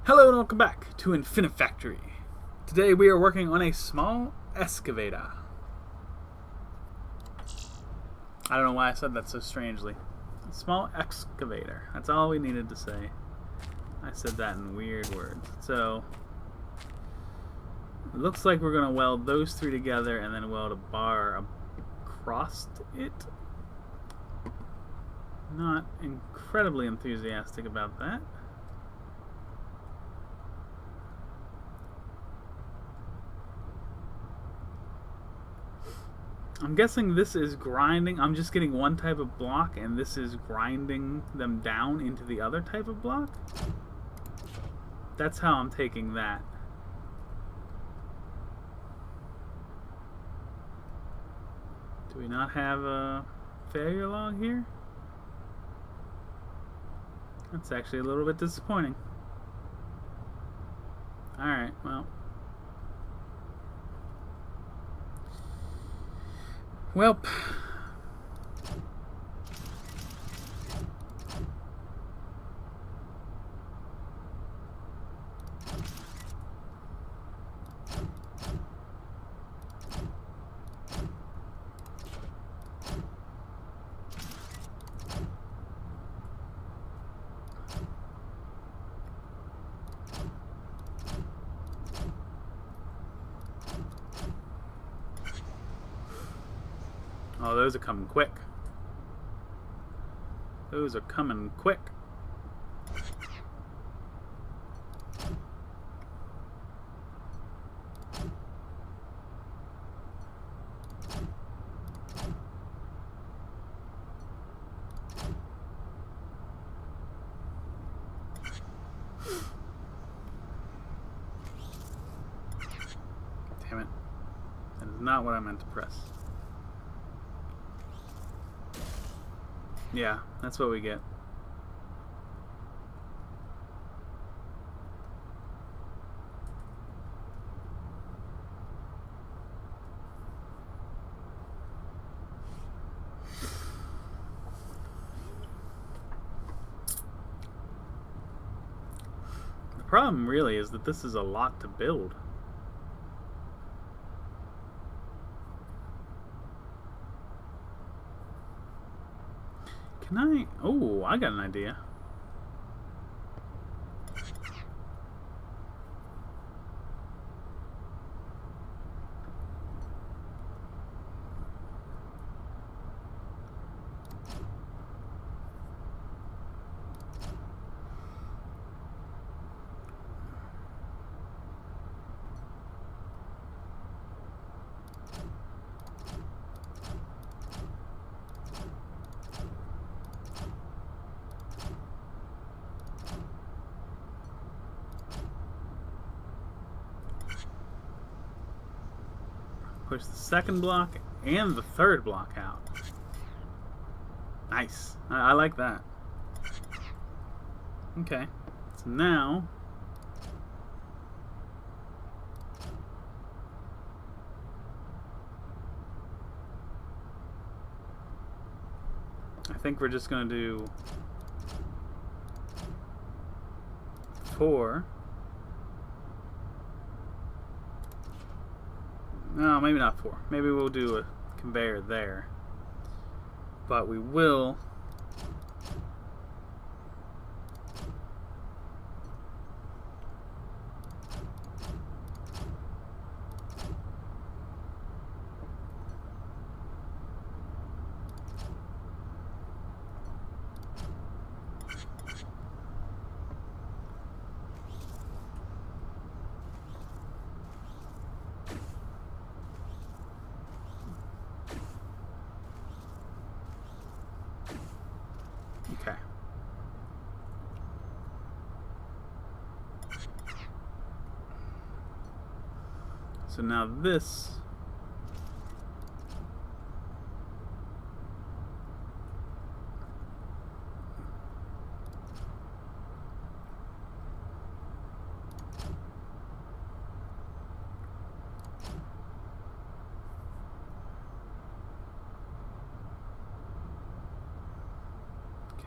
Hello and welcome back to Infinifactory. Today we are working on a small excavator. I don't know why I said that so strangely. A small excavator. That's all we needed to say. I said that in weird words. So, it looks like we're going to weld those three together and then weld a bar across it. Not incredibly enthusiastic about that. I'm guessing this is grinding. I'm just getting one type of block, and this is grinding them down into the other type of block. That's how I'm taking that. Do we not have a failure log here? That's actually a little bit disappointing. Alright, well. Welp. Oh, those are coming quick. Those are coming quick. Damn it. That is not what I meant to press. Yeah, that's what we get. The problem really is that this is a lot to build. Can I... Oh, I got an idea. Push the second block and the third block out. Nice. I like that. Okay. So now... I think we're just going to do 4. No, maybe not 4. Maybe we'll do a conveyor there. But we will... Okay. So now this...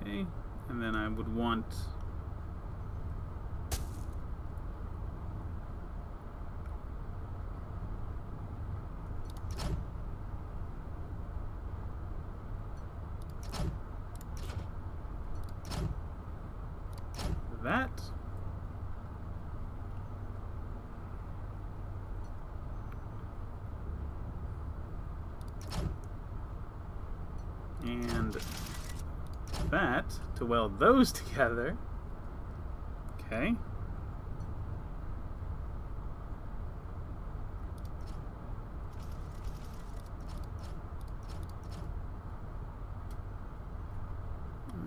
Okay, and then I would want that. And that to weld those together. Okay.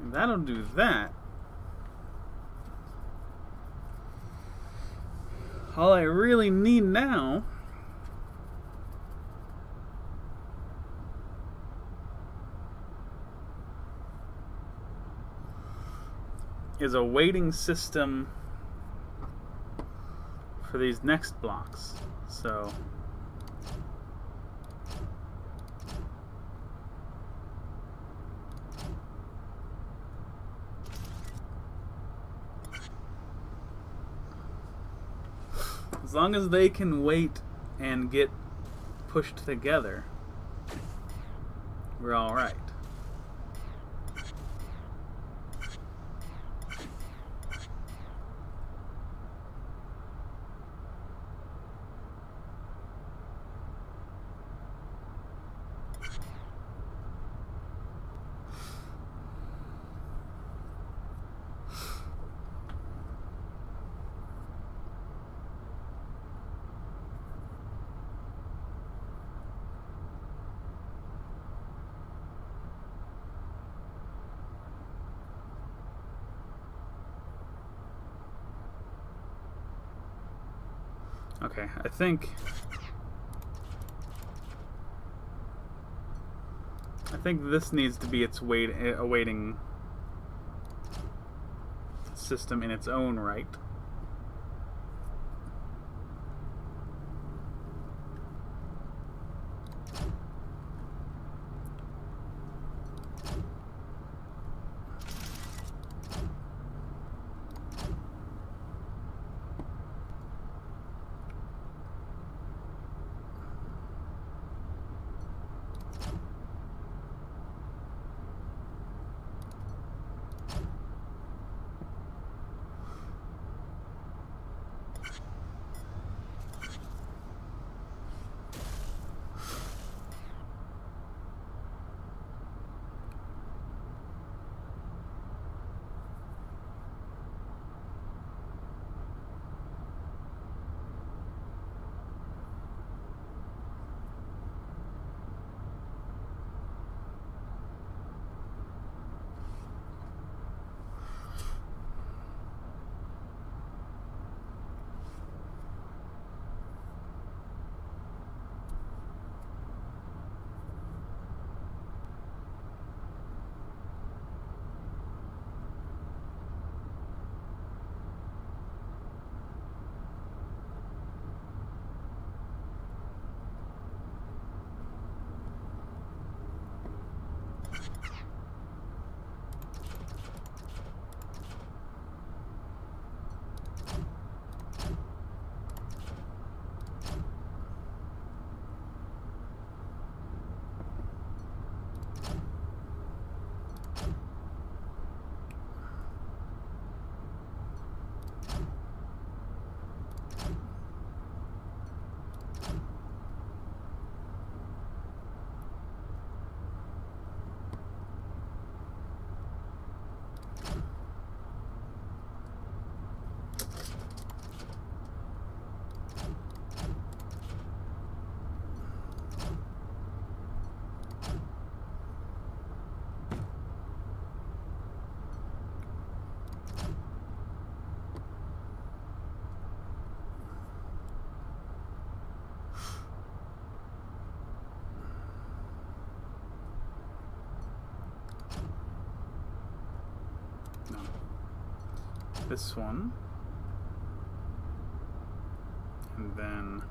That'll do that. All I really need now is a weighting system for these next blocks. So as long as they can wait and get pushed together, we're all right. Okay, I think this needs to be its weighting system in its own right. This one, and then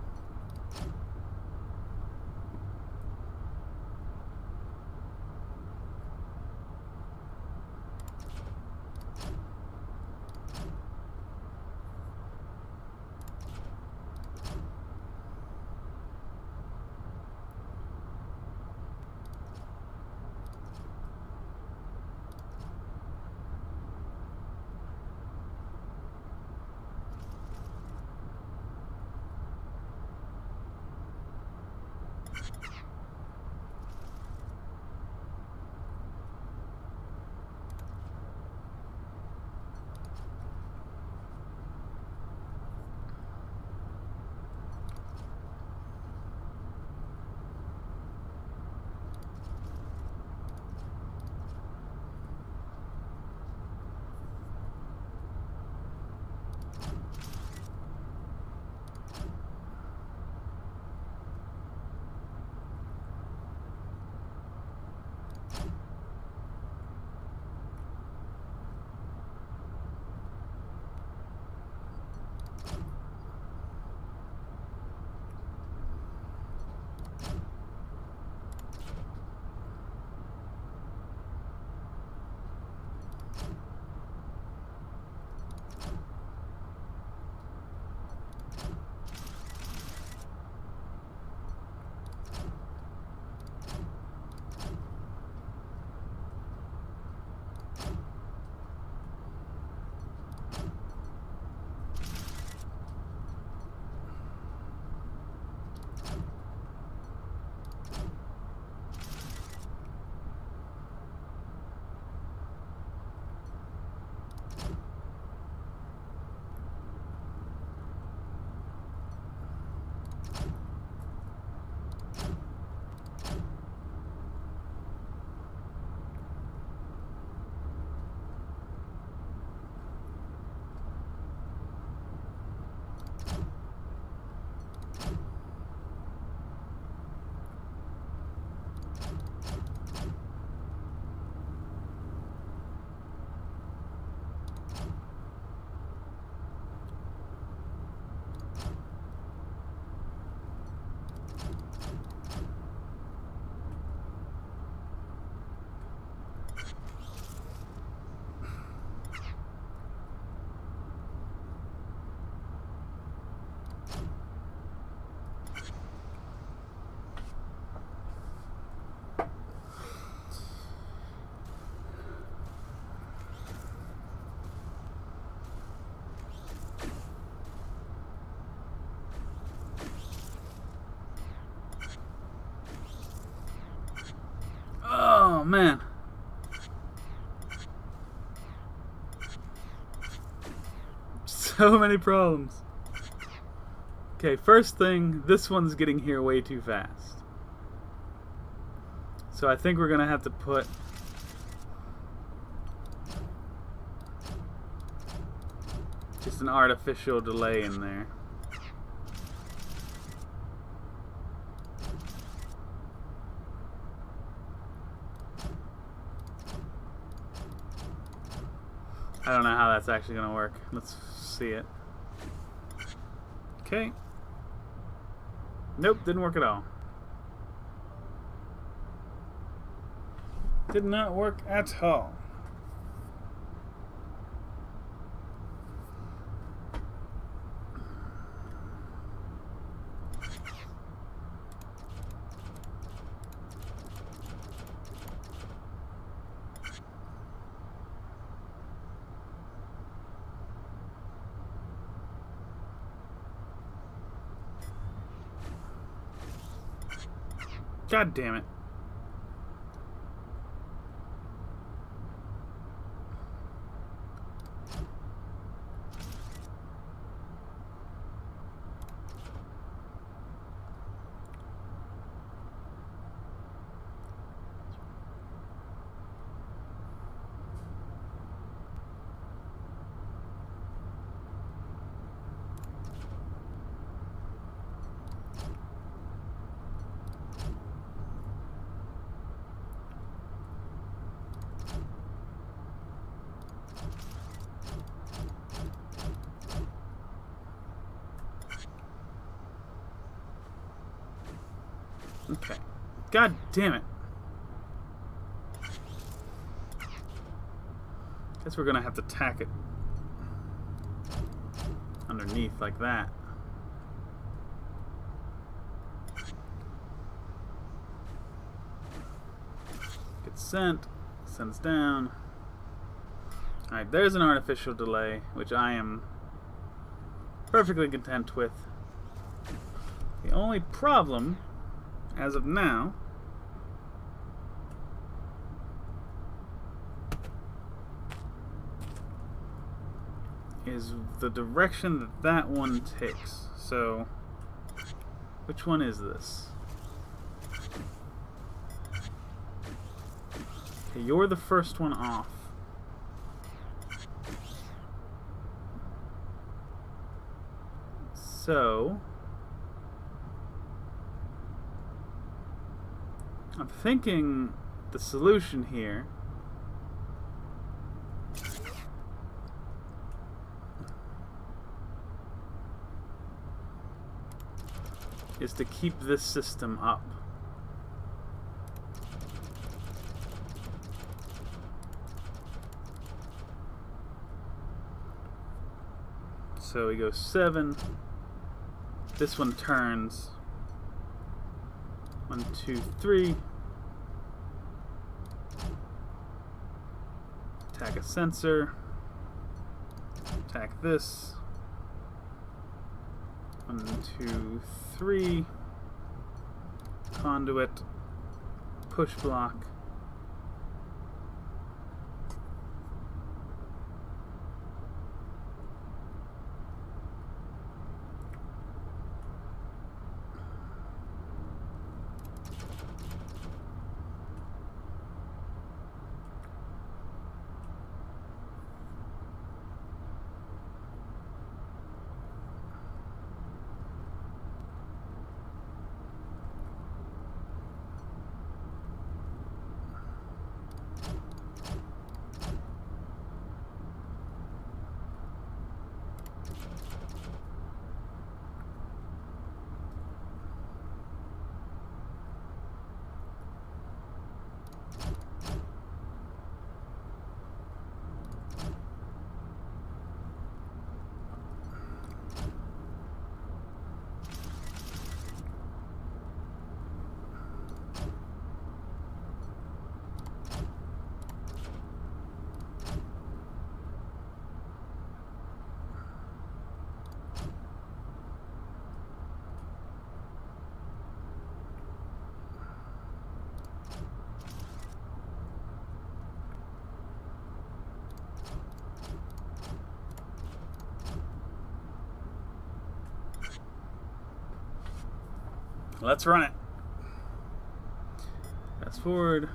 So many problems. Okay, first thing, this one's getting here way too fast. So I think we're gonna have to put just an artificial delay in there. I don't know how that's actually gonna work. Let's see it. Okay. Nope, didn't work at all. Did not work at all. God damn it. Okay. God damn it. Guess we're gonna have to tack it underneath like that. Gets sent, sends down. Alright, there's an artificial delay, which I am perfectly content with. The only problem, as of now, is the direction that that one takes. So, which one is this? Okay, you're the first one off. So, I'm thinking the solution here is to keep this system up. So we go 7. This one turns 1, 2, 3. Tack a sensor. Tack this. 1, 2, 3. Conduit. Push block. Let's run it. Fast forward.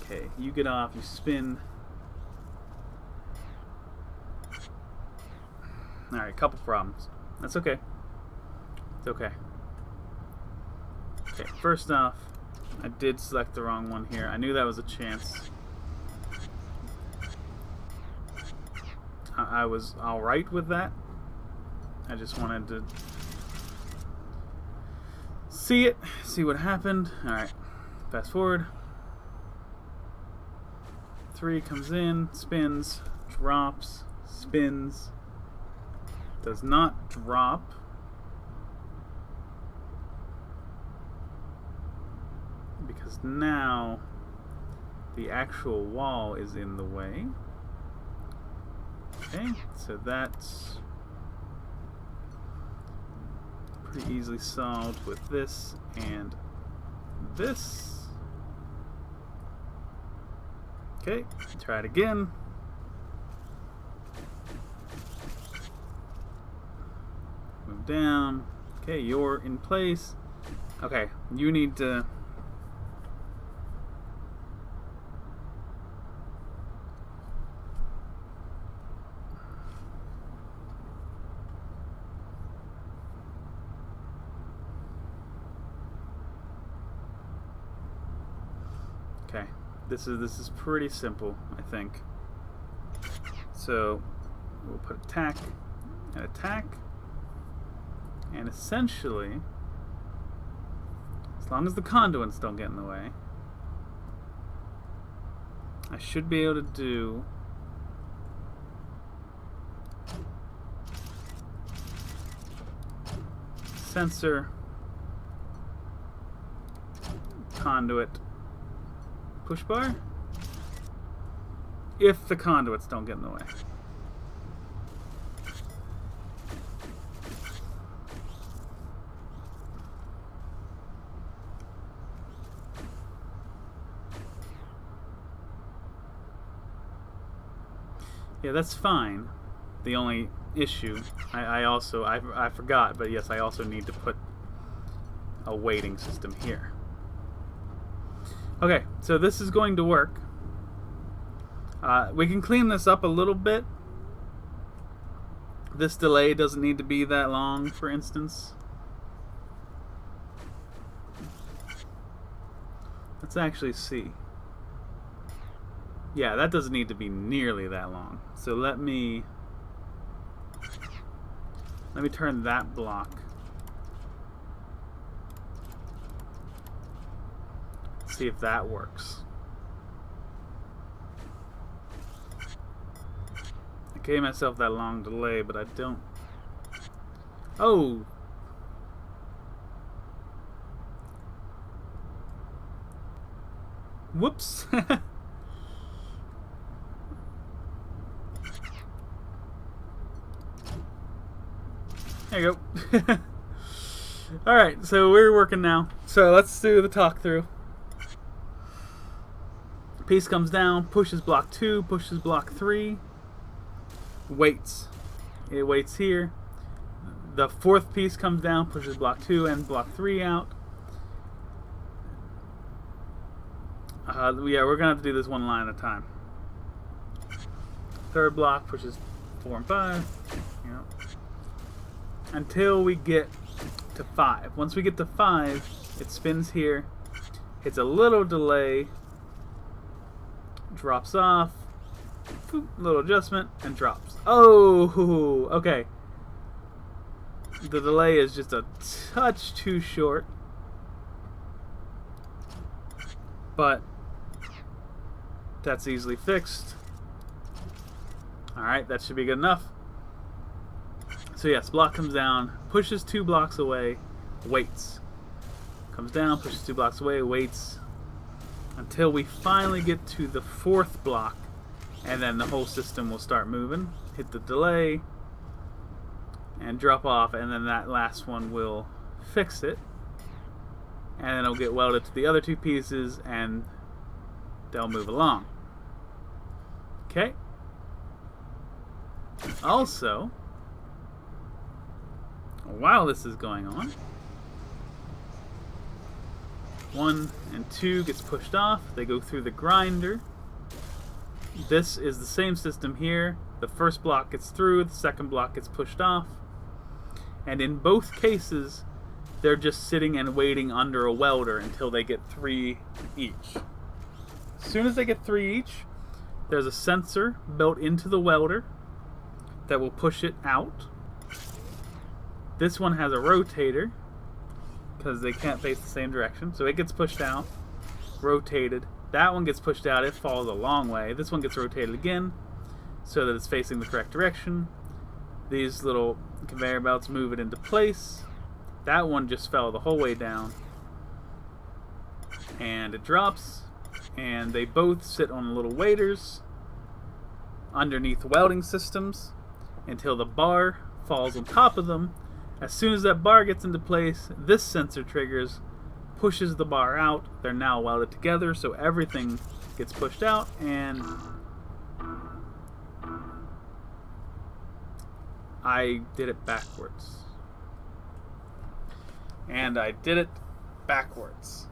Okay, you get off, you spin. Alright, couple problems. That's okay. It's okay. Okay, first off, I did select the wrong one here. I knew that was a chance. I was alright with that. I just wanted to see it, see what happened. Alright, fast forward. 3 comes in, spins, drops, spins, does not drop. Because now the actual wall is in the way. Okay, so that's pretty easily solved with this and this. Okay, try it again. Move down. Okay, you're in place. Okay, you need to... Okay, this is pretty simple, I think. So we'll put attack and attack, and essentially, as long as the conduits don't get in the way, I should be able to do sensor, conduit, push bar, if the conduits don't get in the way. Yeah, that's fine. The only issue, I forgot, but yes, I also need to put a weighting system here. Okay, so this is going to work. We can clean this up a little bit. This delay doesn't need to be that long, for instance. Let's actually see. Yeah, that doesn't need to be nearly that long. So let me turn that block. See if that works. I gave myself that long delay, but I don't... Oh! Whoops! There you go. Alright, so we're working now. So let's do the talk through. Piece comes down, pushes block 2, pushes block 3, waits. It waits here. The 4th piece comes down, pushes block 2 and block 3 out. Yeah, we're gonna have to do this one line at a time. 3rd block pushes 4 and 5. Yeah. Until we get to 5. Once we get to 5, it spins here, hits a little delay, drops off, boop, little adjustment, and drops. Oh, okay. The delay is just a touch too short, but that's easily fixed. Alright, that should be good enough. So yes, block comes down, pushes 2 blocks away, waits. Comes down, pushes 2 blocks away, waits. Until we finally get to the 4th block, and then the whole system will start moving. Hit the delay, and drop off, and then that last one will fix it. And then it'll get welded to the other 2 pieces, and they'll move along. Okay? Also, while this is going on, 1 and 2 gets pushed off. They go through the grinder. This is the same system here. The first block gets through, the second block gets pushed off. And in both cases, they're just sitting and waiting under a welder until they get 3 each. As soon as they get 3 each, there's a sensor built into the welder that will push it out. This one has a rotator because they can't face the same direction, so it gets pushed out, rotated. That one gets pushed out, it falls a long way. This one gets rotated again so that it's facing the correct direction. These little conveyor belts move it into place. That one just fell the whole way down. And it drops, and they both sit on little waders underneath welding systems until the bar falls on top of them. As soon as that bar gets into place, this sensor triggers, pushes the bar out. They're now welded together, so everything gets pushed out, and I did it backwards. And I did it backwards.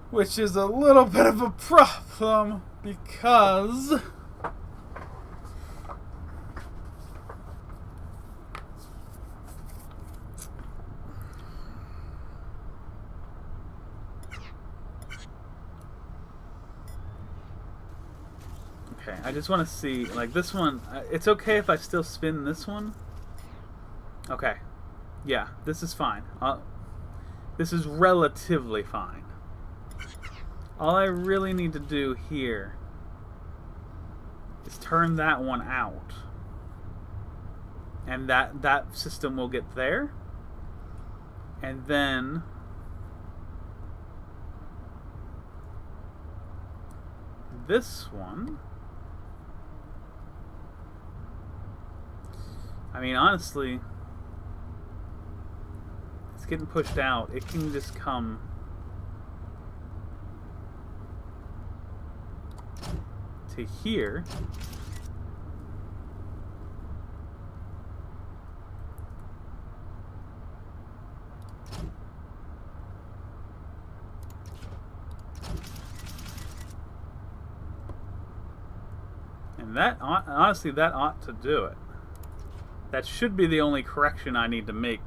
Which is a little bit of a problem because okay, I just want to see, like this one, it's okay if I still spin this one. Okay. Yeah, this is fine. This is relatively fine. All I really need to do here is turn that one out. And that system will get there. And then this one, I mean, honestly, it's getting pushed out. It can just come to here. And that, honestly, that ought to do it. That should be the only correction I need to make.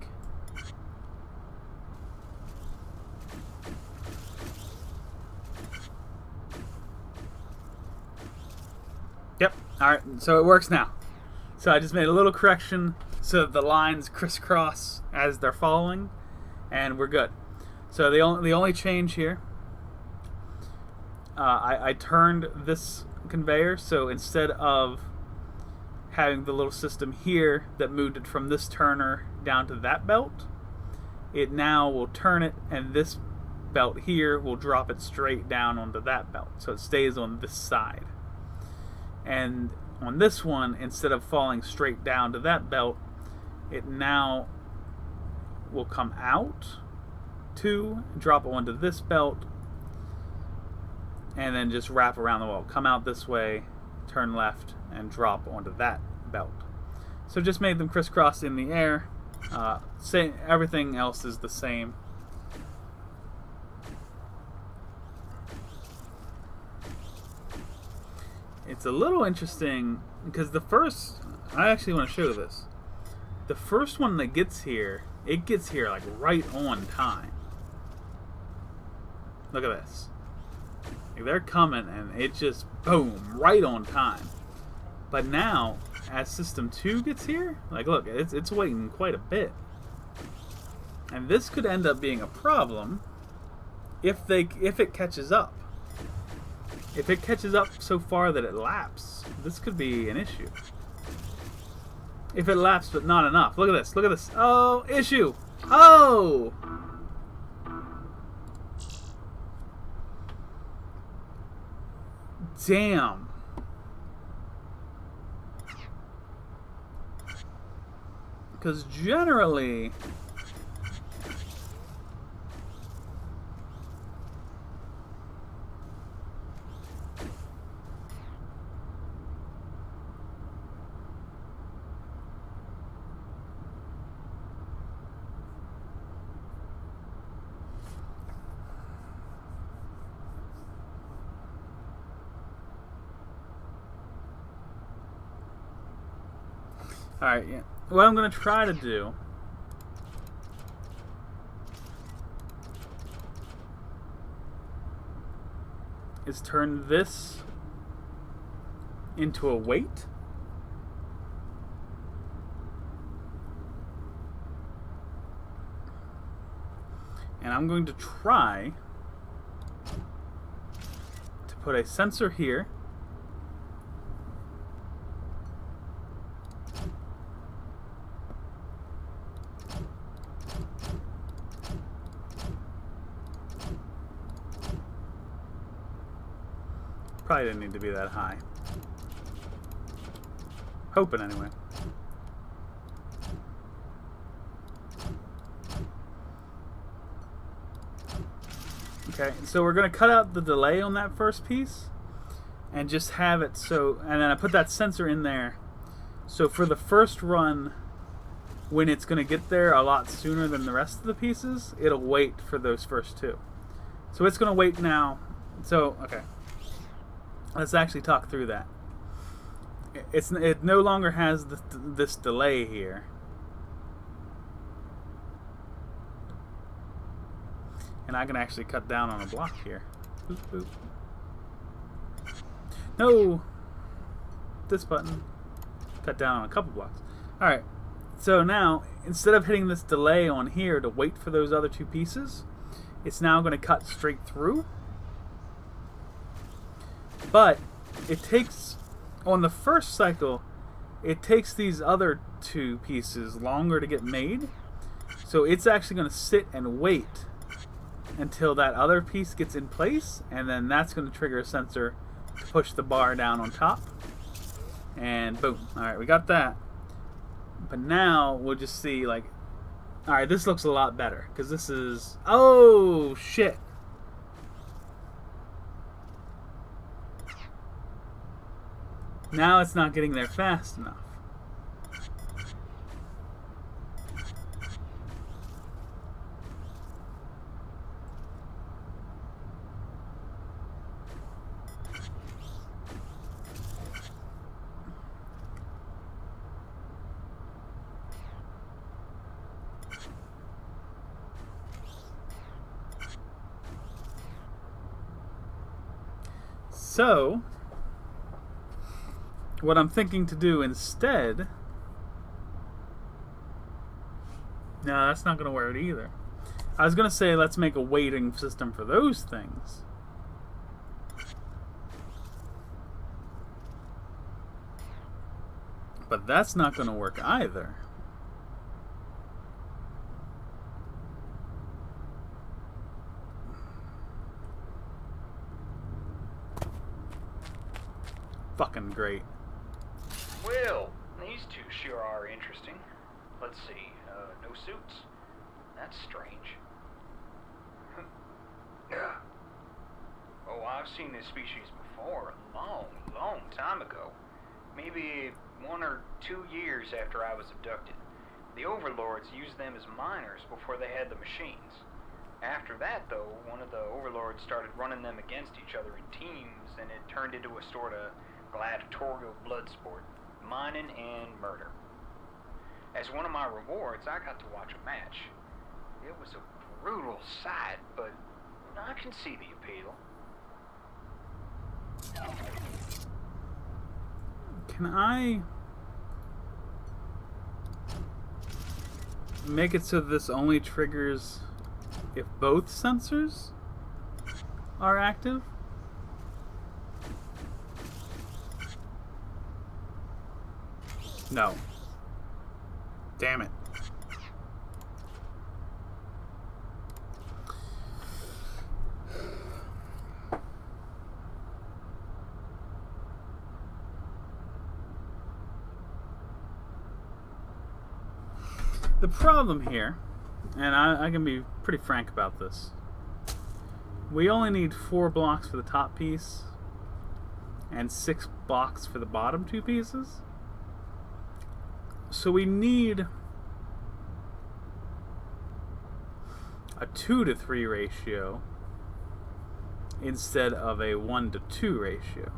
Yep, alright, so it works now. So I just made a little correction so that the lines crisscross as they're following, and we're good. So the only change here, I turned this conveyor, so instead of having the little system here that moved it from this turner down to that belt, it now will turn it, and this belt here will drop it straight down onto that belt, so it stays on this side. And on this one, instead of falling straight down to that belt, it now will come out to drop onto this belt, and then just wrap around the wall. Come out this way, turn left, and drop onto that belt. So just made them crisscross in the air. Everything else is the same. It's a little interesting because the first, I actually want to show this. The first one that gets here, it gets here like right on time. Look at this. Like they're coming and it just boom, right on time. But now, as System 2 gets here, like look, it's waiting quite a bit. And this could end up being a problem if it catches up. If it catches up so far that it laps, this could be an issue. If it laps but not enough. Look at this. Look at this. Oh, issue. Oh! Damn. Because generally, Alright, yeah. What I'm going to try to do is turn this into a weight. And I'm going to try to put a sensor here. Probably didn't need to be that high. Hoping anyway. Okay, so we're going to cut out the delay on that first piece and just have it so, and then I put that sensor in there. So for the first run, when it's going to get there a lot sooner than the rest of the pieces, it'll wait for those first two. So it's going to wait now. So, okay. Let's actually talk through that. It no longer has this delay here. And I can actually cut down on a block here. Boop, boop. No! This button. Cut down on a couple blocks. Alright. So now, instead of hitting this delay on here to wait for those other two pieces, it's now going to cut straight through. But it takes, on the first cycle, it takes these other two pieces longer to get made. So it's actually going to sit and wait until that other piece gets in place, and then that's going to trigger a sensor to push the bar down on top. And boom. Alright, we got that. But now we'll just see, like, alright, this looks a lot better, because this is, oh shit. Now it's not getting there fast enough. So, what I'm thinking to do instead... No, that's not going to work either. I was going to say let's make a weighting system for those things. But that's not going to work either. Fucking great. Well, these two sure are interesting. Let's see, no suits? That's strange. Oh, I've seen this species before, a long, long time ago. Maybe 1 or 2 years after I was abducted. The overlords used them as miners before they had the machines. After that, though, one of the overlords started running them against each other in teams, and it turned into a sort of gladiatorial blood sport, mining and murder. As one of my rewards, I got to watch a match. It was a brutal sight, but I can see the appeal. Can I make it so this only triggers if both sensors are active? No. Damn it. The problem here, and I can be pretty frank about this, we only need 4 blocks for the top piece and 6 blocks for the bottom 2 pieces. So we need a 2-to-3 ratio instead of a 1-to-2 ratio.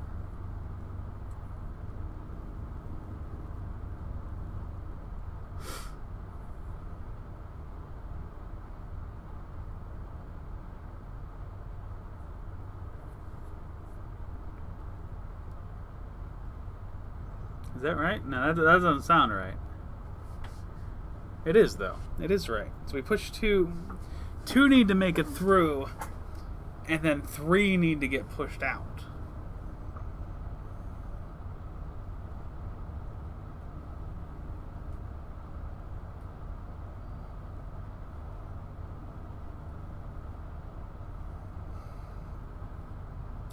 Is that right? No, that doesn't sound right. It is, though. It is right. So we push 2. 2 need to make it through, and then 3 need to get pushed out.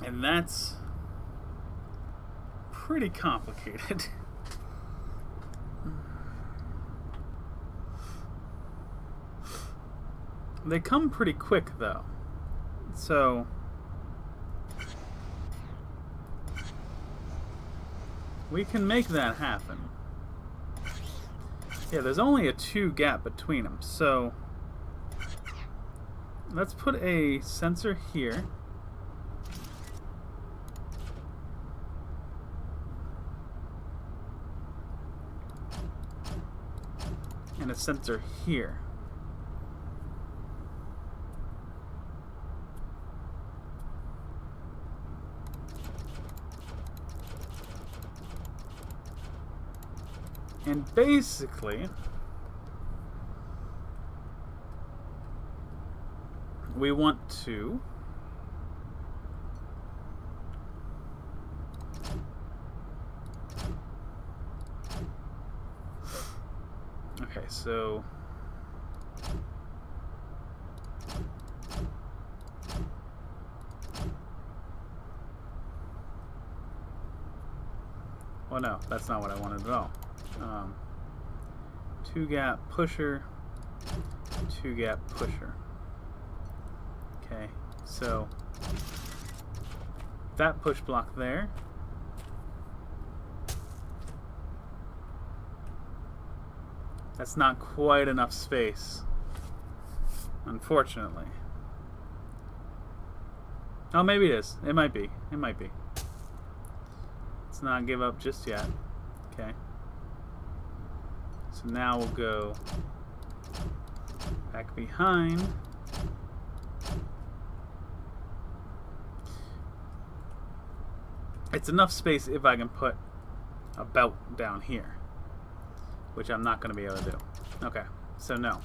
And that's pretty complicated. They come pretty quick, though. So we can make that happen. Yeah, there's only a 2 gap between them. So let's put a sensor here. And a sensor here. And basically, we want to okay, so well, no, that's not what I wanted at all. 2 gap pusher, 2 gap pusher. Okay, so that push block there. That's not quite enough space, unfortunately. Oh, maybe it is. It might be. It might be. Let's not give up just yet. Okay. So now we'll go back behind. It's enough space if I can put a belt down here, which I'm not going to be able to do. Okay, so no.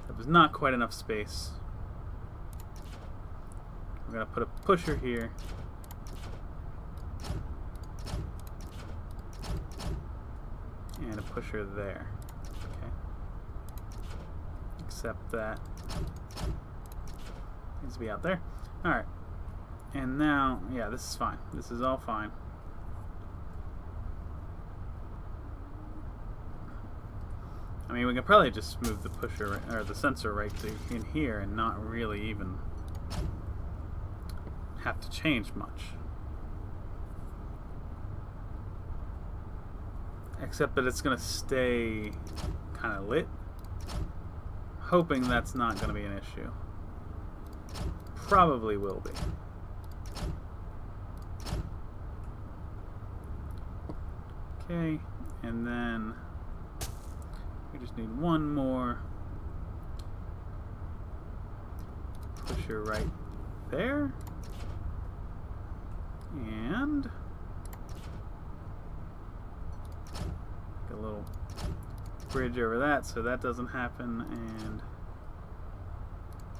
There was not quite enough space. I'm going to put a pusher here. And a pusher there. Okay. Except that needs to be out there. Alright. And now, yeah, this is fine. This is all fine. I mean, we can probably just move the pusher or the sensor right to in here and not really even have to change much. Except that it's going to stay kind of lit. Hoping that's not going to be an issue. Probably will be. Okay, and then we just need one more pusher right there. And a little bridge over that so that doesn't happen, and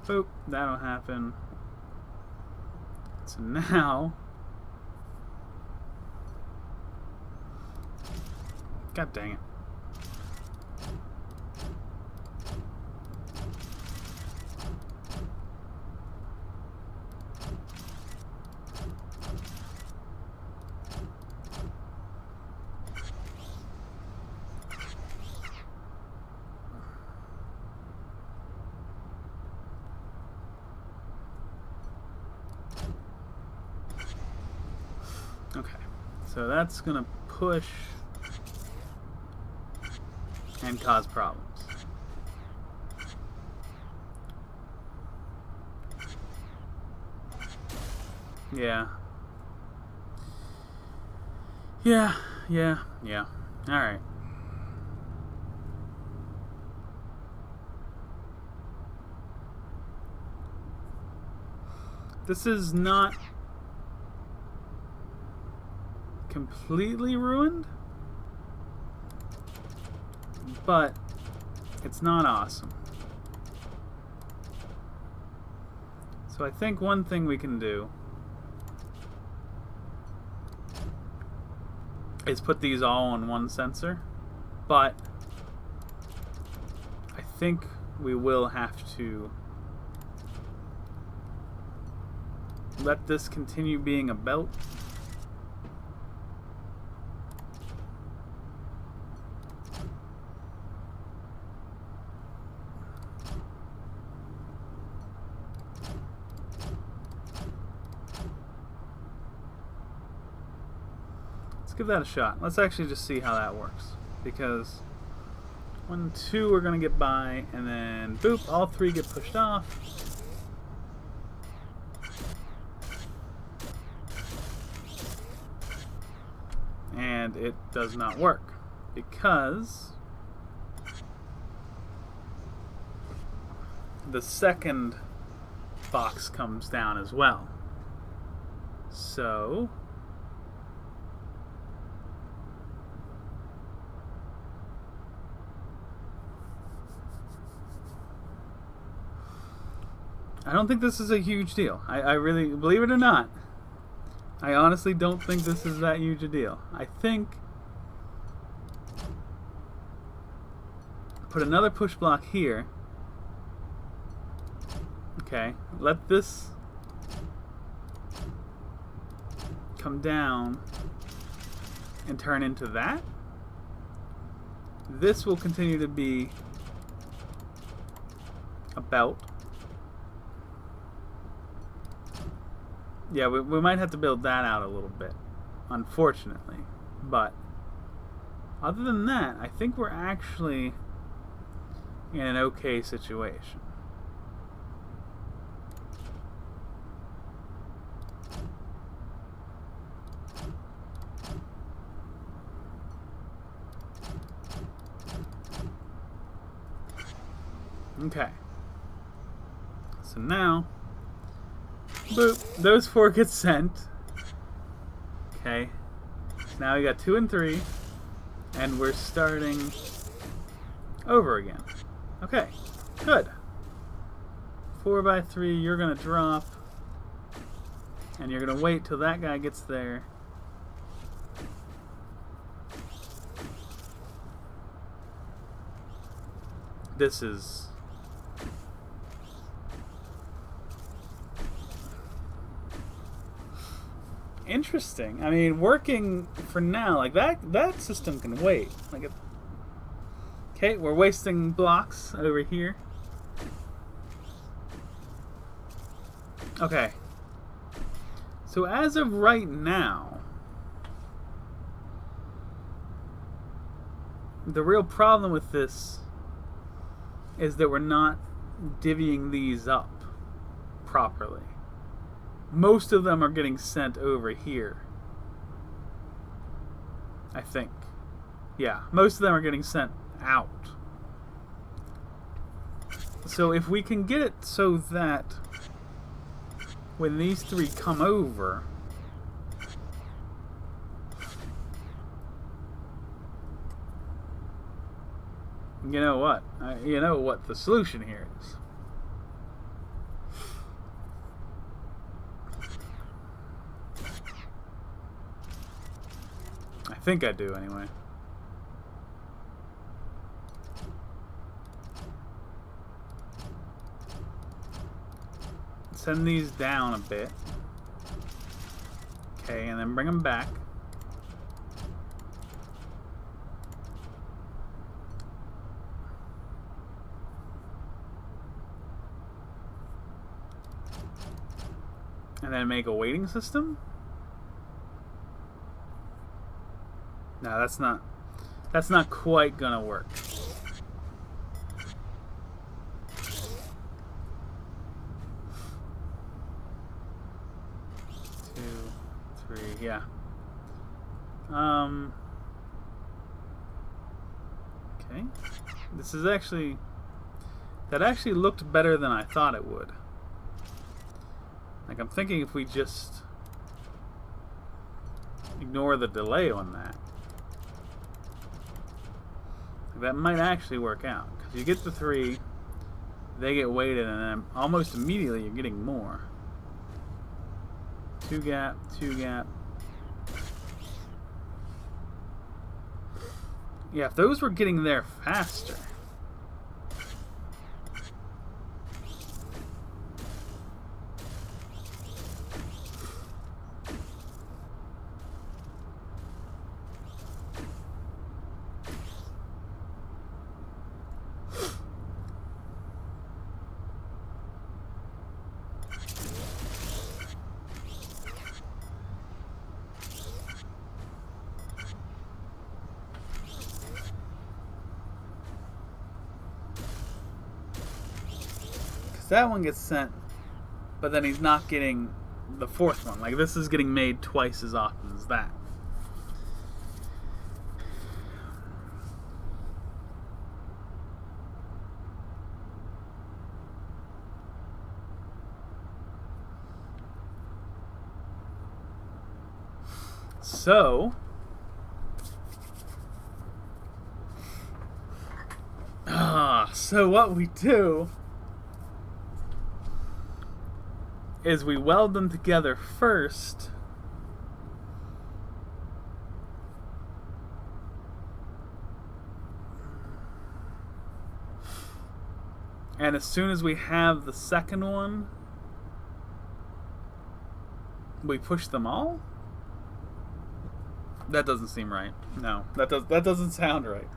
boop, that'll happen. So now, god dang it. Okay, so that's gonna push and cause problems. Yeah. Yeah. Alright. This is not completely ruined, but it's not awesome. So I think one thing we can do is put these all on one sensor, but I think we will have to let this continue being a belt. Let's give that a shot. Let's actually just see how that works. Because 1, 2 are going to get by, and then boop, all 3 get pushed off. And it does not work because the second box comes down as well. So I don't think this is a huge deal. I really, believe it or not, I honestly don't think this is that huge a deal. I think put another push block here. Okay, let this come down and turn into that. This will continue to be a belt. Yeah, we might have to build that out a little bit, unfortunately. But other than that, I think we're actually in an okay situation. Okay. So now, boop, those 4 get sent. Okay. Now we got 2 and 3, and we're starting over again. Okay, good. 4 by 3, you're gonna drop, and you're gonna wait till that guy gets there. This is interesting. I mean, working for now, like that system can wait. Like, okay, we're wasting blocks over here. Okay. So as of right now, the real problem with this is that we're not divvying these up properly. Most of them are getting sent over here, I think. Yeah, most of them are getting sent out. So if we can get it so that when these 3 come over, you know what? You know what the solution here is. I think I do, anyway. Send these down a bit. Okay, and then bring them back. And then make a waiting system? No, that's not quite gonna work. 2, 3, yeah. Okay. This is actually, that actually looked better than I thought it would. Like, I'm thinking if we just ignore the delay on that, That might actually work out. Because you get the 3, they get weighted, and then almost immediately you're getting more. 2 gap, 2 gap. Yeah, if those were getting there faster. That one gets sent, but then he's not getting the 4th one. Like, this is getting made twice as often as that. So what we do is we weld them together first, and as soon as we have the second one, we push them all? That doesn't seem right. No, that doesn't sound right.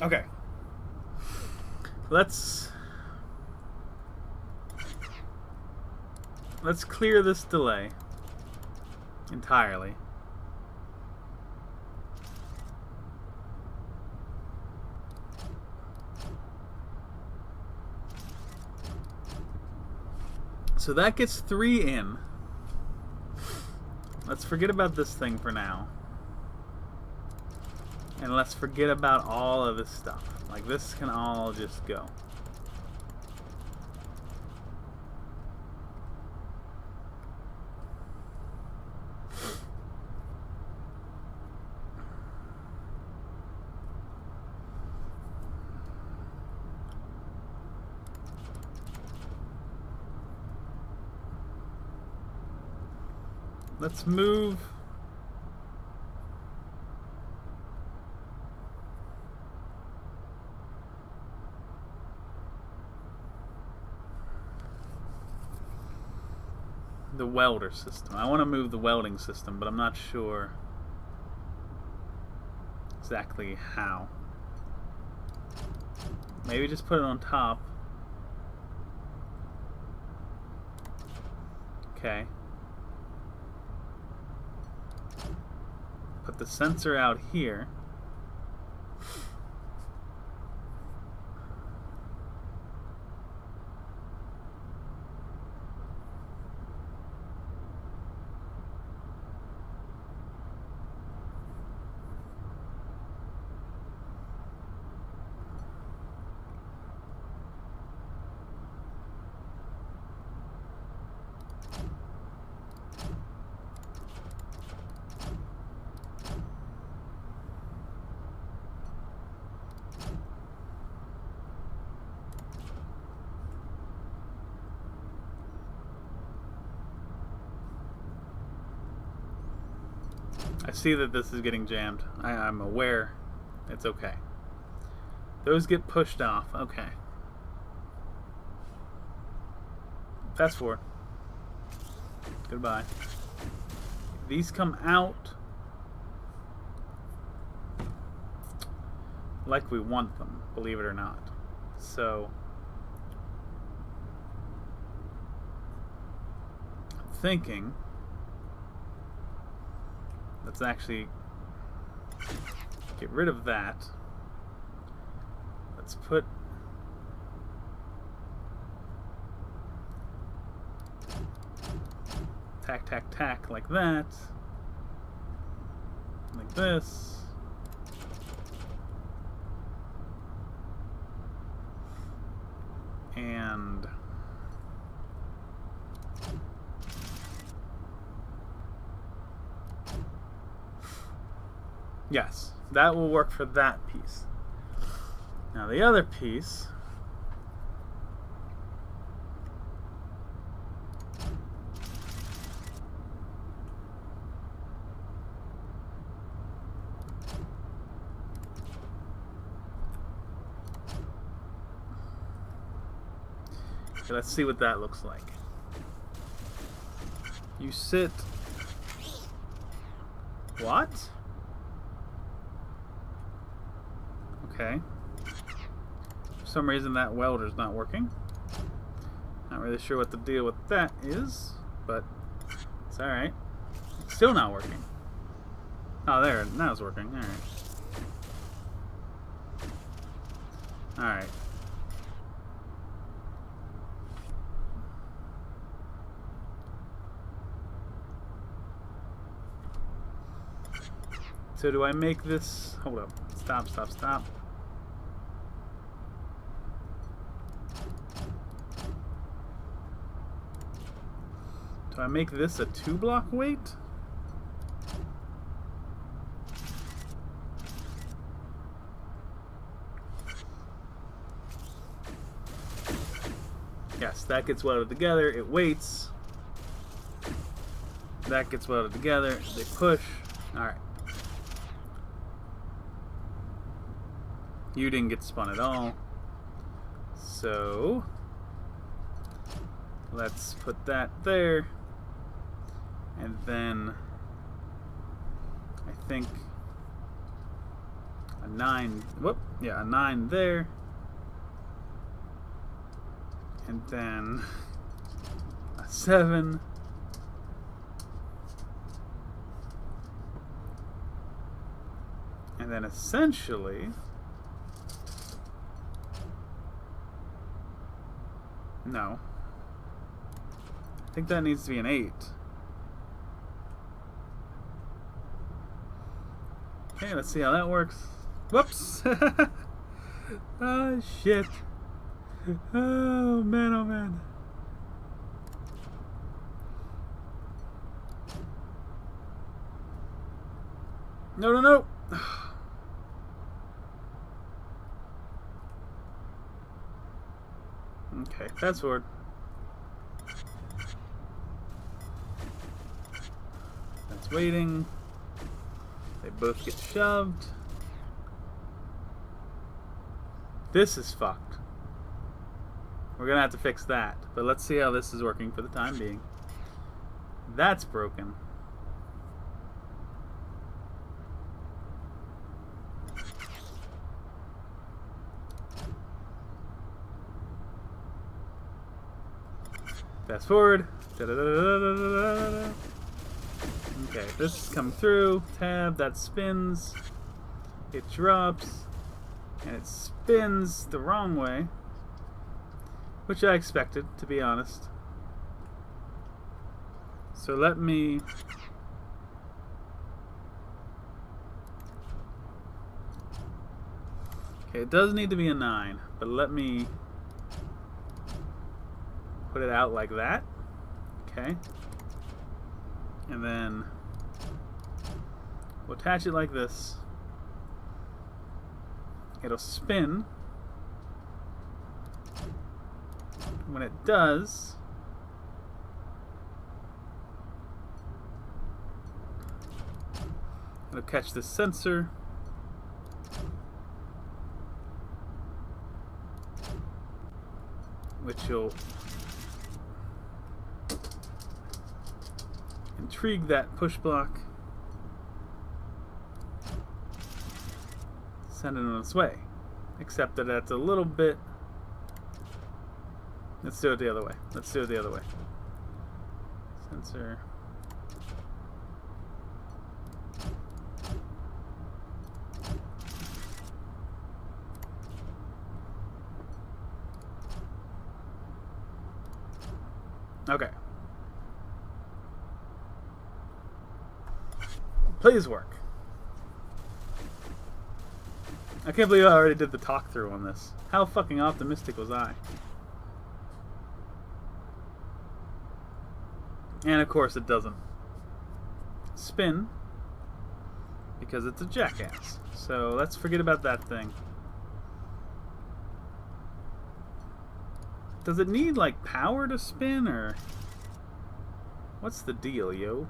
Okay. Let's clear this delay entirely. So that gets 3 in. Let's forget about this thing for now. And let's forget about all of this stuff. Like, this can all just go. Let's move the welder system. I want to move the welding system, but I'm not sure exactly how. Maybe just put it on top. Okay. Put the sensor out here. I see that this is getting jammed. I'm aware. It's okay. Those get pushed off. Okay. Fast forward. Goodbye. These come out like we want them, believe it or not. So I'm thinking let's actually get rid of that. Let's put tack, tack, tack like that. Like this. And Yes, that will work for that piece. Now the other piece... Okay, let's see what that looks like. You sit... What? Okay. For some reason that welder's not working. Not really sure what the deal with that is, but it's alright. It's still not working. Oh, there. Now it's working. Alright. Alright. So do I make this... Hold up. Stop, stop, stop. Do I make this a 2-block weight? Yes, that gets welded together. It waits. That gets welded together. They push. Alright. You didn't get spun at all. So let's put that there. And then I think a 9, whoop, yeah, a 9 there. And then a 7. And then essentially no. I think that needs to be an 8. Okay, let's see how that works. Whoops! Oh, shit. Oh, man, oh, man. No, no, no! Okay, fast forward. That's waiting. They both get shoved. This is fucked. We're gonna have to fix that. But let's see how this is working for the time being. That's broken. Fast forward. Da-da-da-da-da-da-da-da. Okay, this is coming through. Tab, that spins. It drops. And it spins the wrong way. Which I expected, to be honest. So let me... Okay, it does need to be a 9, but let me put it out like that. Okay. And then we'll attach it like this. It'll spin. When it does, it'll catch the sensor. Which will intrigue that push block. Send it on its way. Except that that's a little bit... Let's do it the other way. Let's do it the other way. Sensor. Okay. Please work. I can't believe I already did the talk through on this. How fucking optimistic was I? And of course it doesn't spin because it's a jackass. So let's forget about that thing. Does it need, like, power to spin, or what's the deal, yo?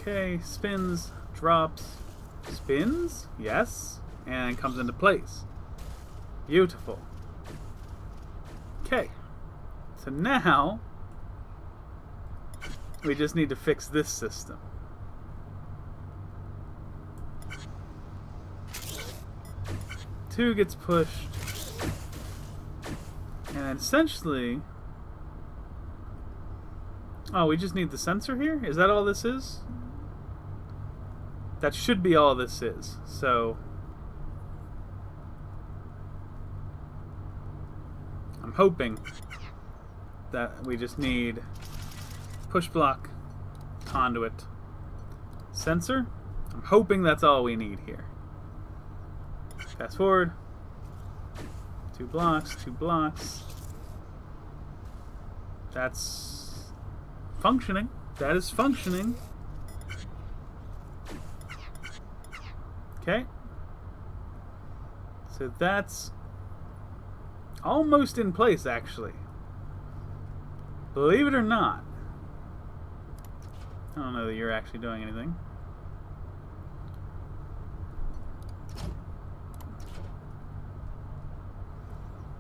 Okay, spins, drops, spins, yes, and comes into place. Beautiful. Okay, so now we just need to fix this system. Two gets pushed, and then essentially, oh, we just need the sensor here? Is that all this is? That should be all this is. So I'm hoping that we just need push block, conduit, sensor. I'm hoping that's all we need here. Fast forward. 2 blocks, 2 blocks. That's functioning. That is functioning. Okay. So that's almost in place, actually. Believe it or not. I don't know that you're actually doing anything.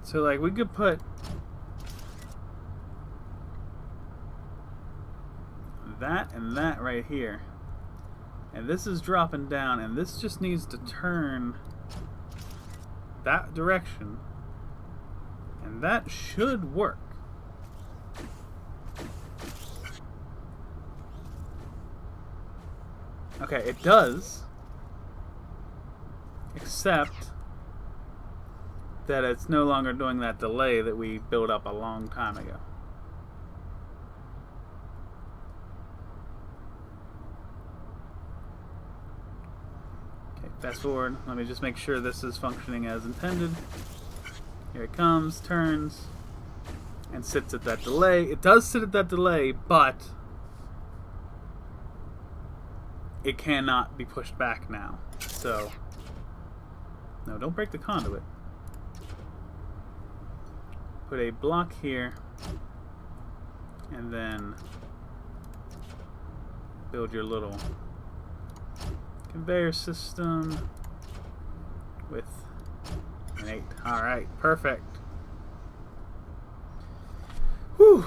So, like, we could put that and that right here. And this is dropping down, and this just needs to turn that direction. And that should work. Okay, it does. Except that it's no longer doing that delay that we built up a long time ago. Okay, fast forward. Let me just make sure this is functioning as intended. Here it comes, turns, and sits at that delay. It does sit at that delay, but it cannot be pushed back now. So, no, don't break the conduit. Put a block here, and then build your little conveyor system with an 8. Alright, perfect. Whew.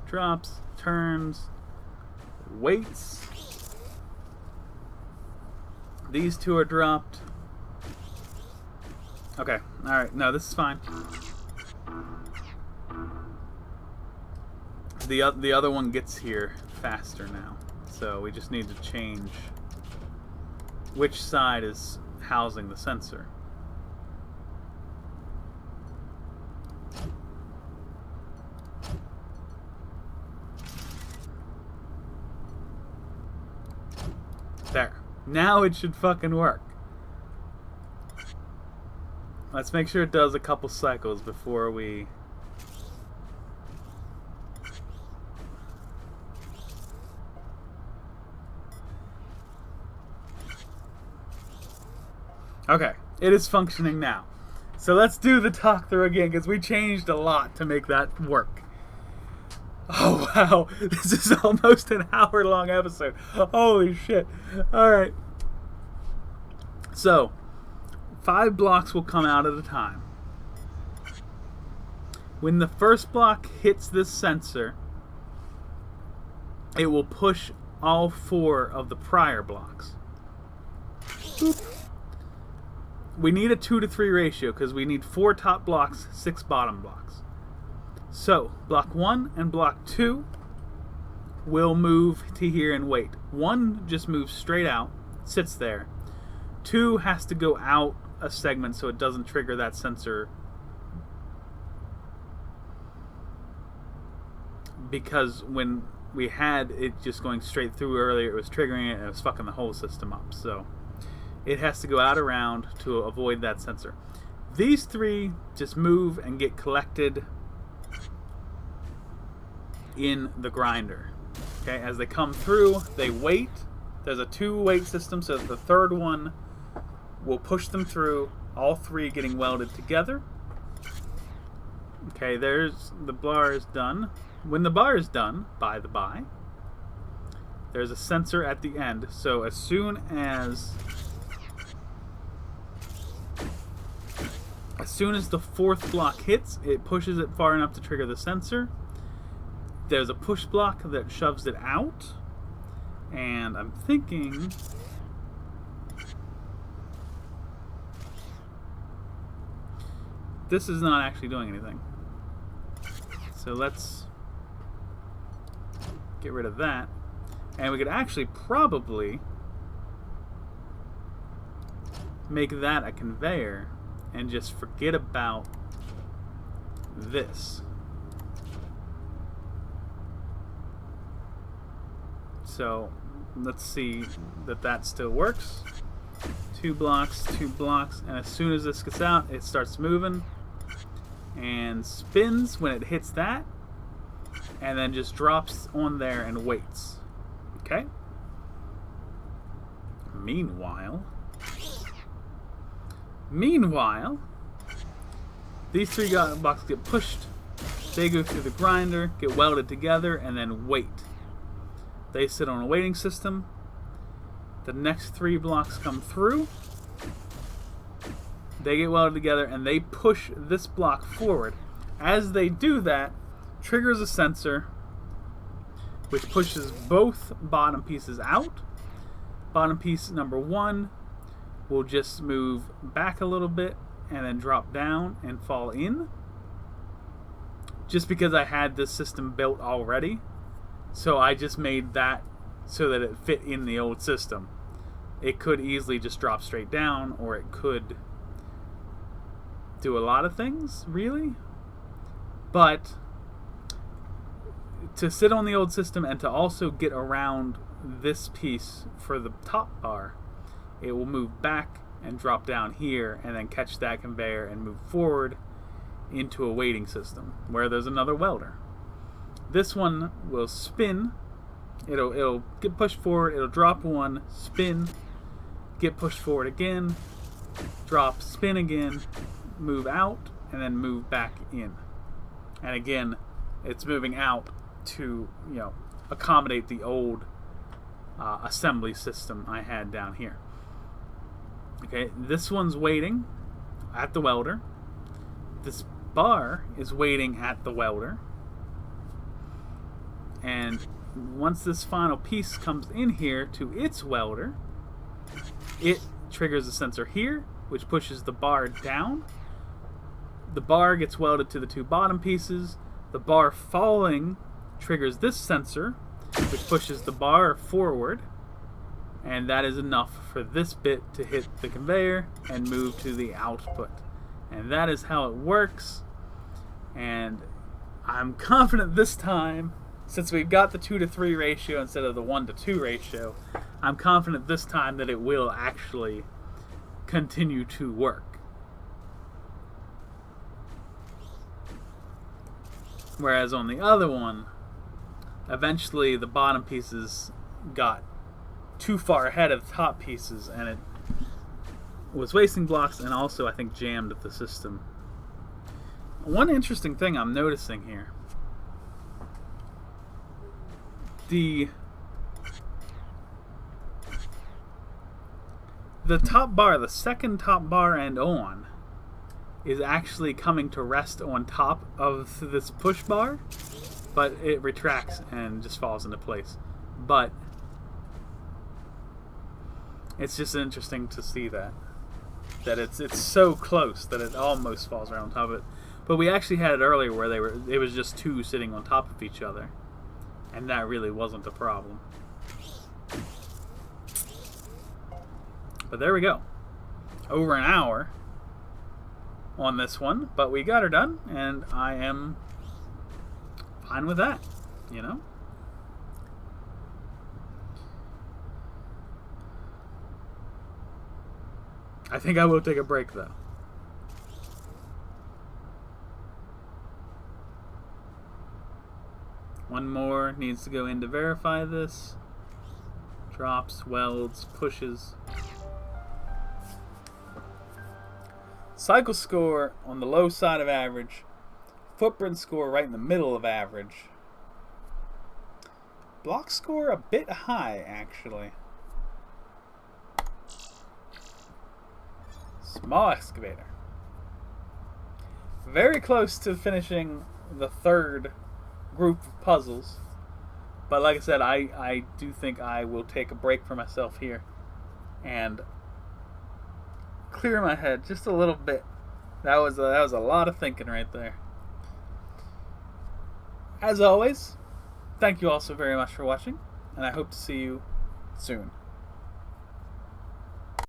Drops, turns, waits. These two are dropped. Okay, alright, no, this is fine. The other one gets here faster now. So we just need to change which side is housing the sensor. There. Now it should fucking work. Let's make sure it does a couple cycles before we... Okay, it is functioning now. So let's do the talk through again, because we changed a lot to make that work. Oh wow, this is almost an hour-long episode. Holy shit. Alright. So, 5 blocks will come out at a time. When the first block hits this sensor, it will push all 4 of the prior blocks. Boop. We need a 2-to-3 ratio because we need 4 top blocks, 6 bottom blocks. So, block 1 and block 2 will move to here and wait. 1 just moves straight out, sits there. 2 has to go out a segment so it doesn't trigger that sensor, because when we had it just going straight through earlier. It was triggering it, and it was fucking the whole system up. So it has to go out around to avoid that sensor. These three just move and get collected in the grinder. Okay, as they come through, they wait. There's a 2-wait system, so the third one will push them through, all three getting welded together. Okay, there's the bar is done. When the bar is done, by the by, there's a sensor at the end. So as soon as the fourth block hits, it pushes it far enough to trigger the sensor. There's a push block that shoves it out. And I'm thinking this is not actually doing anything. So let's get rid of that. And we could actually probably make that a conveyor and just forget about this. So let's see that still works. 2 blocks, 2 blocks, and as soon as this gets out, it starts moving and spins when it hits that, and then just drops on there and waits. Okay? Meanwhile, these 3 blocks get pushed, they go through the grinder, get welded together, and then wait. They sit on a waiting system. The next 3 blocks come through. They get welded together and they push this block forward. As they do that, triggers a sensor which pushes both bottom pieces out. Bottom piece number 1 will just move back a little bit and then drop down and fall in. Just because I had this system built already. So I just made that so that it fit in the old system. It could easily just drop straight down, or it could do a lot of things, really. But to sit on the old system and to also get around this piece for the top bar, it will move back and drop down here and then catch that conveyor and move forward into a waiting system where there's another welder. This one will spin. It'll get pushed forward. It'll drop 1, spin, get pushed forward again, drop, spin again, move out, and then move back in. And again, it's moving out to accommodate the old assembly system I had down here. Okay, this one's waiting at the welder. This bar is waiting at the welder. And once this final piece comes in here to its welder, it triggers a sensor here, which pushes the bar down. The bar gets welded to the 2 bottom pieces. The bar falling triggers this sensor, which pushes the bar forward. And that is enough for this bit to hit the conveyor and move to the output. And that is how it works. And I'm confident this time, since we've got the 2-to-3 ratio instead of the 1-to-2 ratio, I'm confident this time that it will actually continue to work. Whereas on the other one, eventually the bottom pieces got too far ahead of the top pieces and it was wasting blocks and also I think jammed the system. One interesting thing I'm noticing here. The top bar, the second top bar and on, is actually coming to rest on top of this push bar, but it retracts and just falls into place. But it's just interesting to see that it's so close that it almost falls right on top of it. But we actually had it earlier where it was just 2 sitting on top of each other. And that really wasn't a problem. But there we go. Over an hour on this one, but we got her done, and I am fine with that, I think I will take a break, though. One more needs to go in to verify this. Drops, welds, pushes. Cycle score on the low side of average. Footprint score right in the middle of average. Block score a bit high, actually. Small excavator. Very close to finishing the third group of puzzles. But like I said, I do think I will take a break for myself here and clear my head just a little bit. That was a lot of thinking right there. As always, thank you all so very much for watching, and I hope to see you soon.